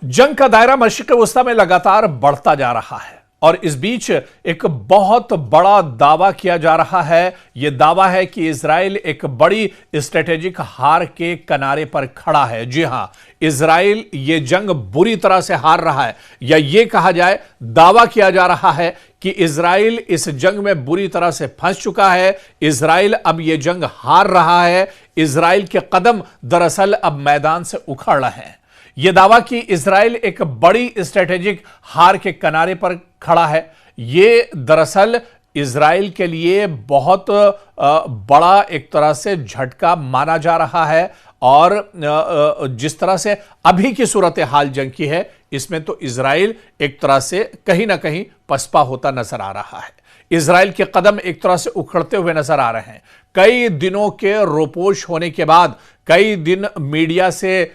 जंग का दायरा मशरिक़ वस्ता में लगातार बढ़ता जा रहा है और इस बीच एक बहुत बड़ा दावा किया जा रहा है। यह दावा है कि इजराइल एक बड़ी स्ट्रेटेजिक हार के किनारे पर खड़ा है। जी हां, इजराइल ये जंग बुरी तरह से हार रहा है, या यह कहा जाए दावा किया जा रहा है कि इजराइल इस जंग में बुरी तरह से फंस चुका है। इजराइल अब यह जंग हार रहा है। इजराइल के कदम दरअसल अब मैदान से उखड़ रहे हैं। यह दावा कि इजराइल एक बड़ी स्ट्रेटेजिक हार के किनारे पर खड़ा है, यह दरअसल इजराइल के लिए बहुत बड़ा एक तरह से झटका माना जा रहा है। और जिस तरह से अभी की सूरत हाल जंग की है, इसमें तो इजराइल एक तरह से कहीं ना कहीं पसपा होता नजर आ रहा है। इजराइल के कदम एक तरह से उखड़ते हुए नजर आ रहे हैं। कई दिनों के रोपोश होने के बाद, कई दिन मीडिया से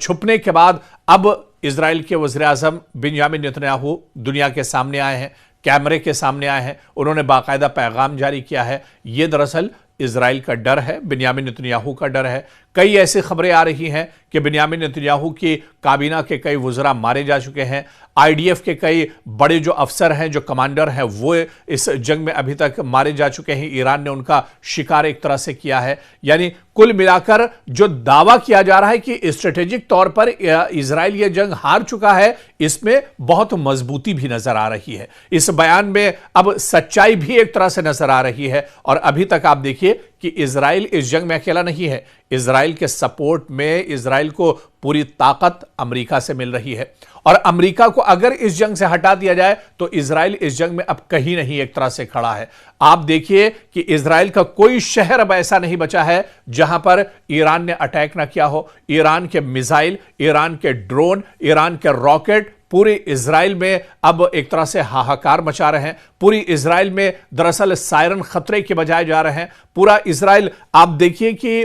छुपने के बाद अब इजराइल के वज़ीर-ए-आज़म बिंयामिन नेतन्याहू दुनिया के सामने आए हैं, कैमरे के सामने आए हैं। उन्होंने बाकायदा पैगाम जारी किया है। यह दरअसल इजराइल का डर है, बिंयामिन नेतन्याहू का डर है। कई ऐसी खबरें आ रही हैं कि बिंयामिन नेतन्याहू की काबीना के कई वज़रा मारे जा चुके हैं। आईडीएफ के कई बड़े जो अफसर हैं, जो कमांडर हैं, वो इस जंग में अभी तक मारे जा चुके हैं। ईरान ने उनका शिकार एक तरह से किया है। यानी कुल मिलाकर जो दावा किया जा रहा है कि स्ट्रेटेजिक तौर पर इजराइल यह जंग हार चुका है, इसमें बहुत मजबूती भी नजर आ रही है। इस बयान में अब सच्चाई भी एक तरह से नजर आ रही है। और अभी तक आप देखिए कि इजराइल इस जंग में अकेला नहीं है। इजराइल के सपोर्ट में इजराइल को पूरी ताकत अमेरिका से मिल रही है। और अमेरिका को अगर इस जंग से हटा दिया जाए तो इजराइल इस जंग में अब कहीं नहीं एक तरह से खड़ा है। आप देखिए कि इजराइल का कोई शहर अब ऐसा नहीं बचा है जहां पर ईरान ने अटैक ना किया हो। ईरान के मिसाइल, ईरान के ड्रोन, ईरान के रॉकेट पूरे इजराइल में अब एक तरह से हाहाकार मचा रहे हैं। पूरी इजराइल में दरअसल सायरन खतरे के बजाय जा रहे हैं। पूरा इजराइल, आप देखिए कि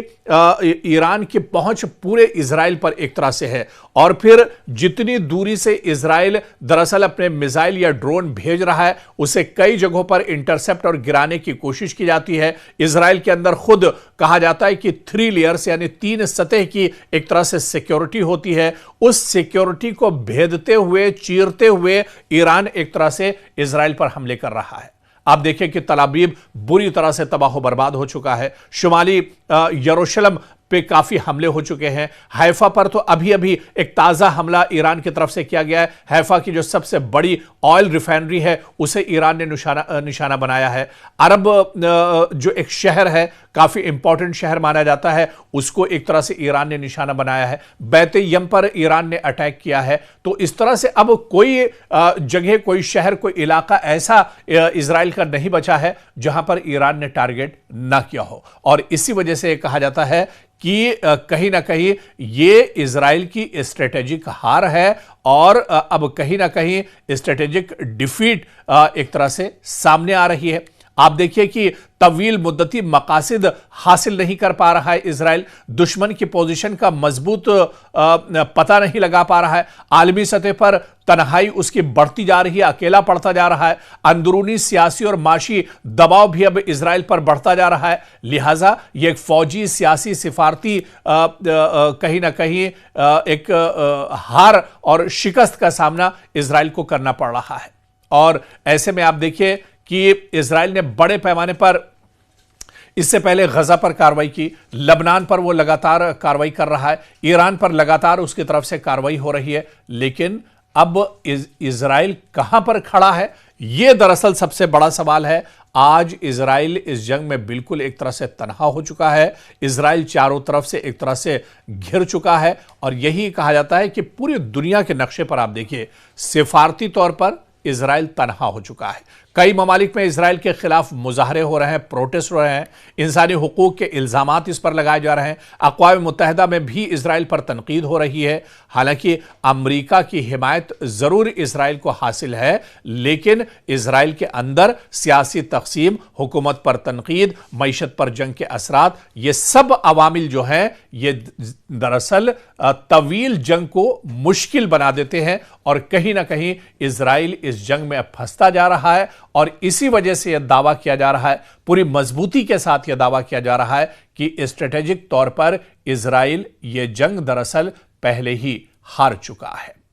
ईरान की पहुंच पूरे इजराइल पर एक तरह से है। और फिर जितनी दूरी से इजराइल दरअसल अपने मिसाइल या ड्रोन भेज रहा है, उसे कई जगहों पर इंटरसेप्ट और गिराने की कोशिश की जाती है। इजराइल के अंदर खुद कहा जाता है कि 3 लेयर्स यानी 3 सतह की एक तरह से सिक्योरिटी होती है। उस सिक्योरिटी को भेदते हुए, चीरते हुए ईरान एक तरह से इजराइल पर हमले कर रहा है। आप देखिए कि तल अवीव बुरी तरह से तबाह बर्बाद हो चुका है। शुमाली यरूशलेम पे काफी हमले हो चुके हैं। हैफा पर तो अभी अभी एक ताजा हमला ईरान की तरफ से किया गया है। हैफा की जो सबसे बड़ी ऑयल रिफाइनरी है, उसे ईरान ने निशाना बनाया है। अरब जो एक शहर है, काफी इंपॉर्टेंट शहर माना जाता है, उसको एक तरह से ईरान ने निशाना बनाया है। बैत-ए-यम पर ईरान ने अटैक किया है। तो इस तरह से अब कोई जगह, कोई शहर, कोई इलाका ऐसा इजराइल का नहीं बचा है जहां पर ईरान ने टारगेट ना किया हो। और इसी वजह से कहा जाता है कि कहीं ना कहीं ये इजराइल की स्ट्रेटेजिक हार है और अब कहीं ना कहीं स्ट्रेटेजिक डिफीट एक तरह से सामने आ रही है। आप देखिए कि तवील मुद्दती मकासिद हासिल नहीं कर पा रहा है इजराइल। दुश्मन की पोजीशन का मजबूत पता नहीं लगा पा रहा है। आलमी सतह पर तन्हाई उसकी बढ़ती जा रही है, अकेला पड़ता जा रहा है। अंदरूनी सियासी और माशी दबाव भी अब इजराइल पर बढ़ता जा रहा है। लिहाजा यह एक फौजी, सियासी, सिफारती कहीं ना कहीं एक हार और शिकस्त का सामना इजराइल को करना पड़ रहा है। और ऐसे में आप देखिए कि इजराइल ने बड़े पैमाने पर इससे पहले गजा पर कार्रवाई की, लबनान पर वो लगातार कार्रवाई कर रहा है, ईरान पर लगातार उसकी तरफ से कार्रवाई हो रही है। लेकिन अब इजराइल कहां पर खड़ा है, यह दरअसल सबसे बड़ा सवाल है। आज इजराइल इस जंग में बिल्कुल एक तरह से तनहा हो चुका है। इजराइल चारों तरफ से एक तरह से घिर चुका है। और यही कहा जाता है कि पूरी दुनिया के नक्शे पर आप देखिए, सिफारती तौर पर इजराइल तनहा हो चुका है। कई ममालिक में इजराइल के खिलाफ मुजाहरे हो रहे हैं, प्रोटेस्ट हो रहे हैं, इंसानी हुकूक के इल्जामात इस पर लगाए जा रहे हैं। अक़वाम मुत्तहिदा में भी इजराइल पर तनकीद हो रही है। हालांकि अमेरिका की हिमायत जरूर इजराइल को हासिल है, लेकिन इजराइल के अंदर सियासी तक़सीम, हुकूमत पर तनकीद, मईशत पर जंग के असरात, ये सब अवामिल जो हैं, ये दरअसल तवील जंग को मुश्किल बना देते हैं। और कहीं ना कहीं इजराइल इस जंग में अब फंसता जा रहा है। और इसी वजह से यह दावा किया जा रहा है, पूरी मजबूती के साथ यह दावा किया जा रहा है कि स्ट्रेटेजिक तौर पर इजराइल यह जंग दरअसल पहले ही हार चुका है।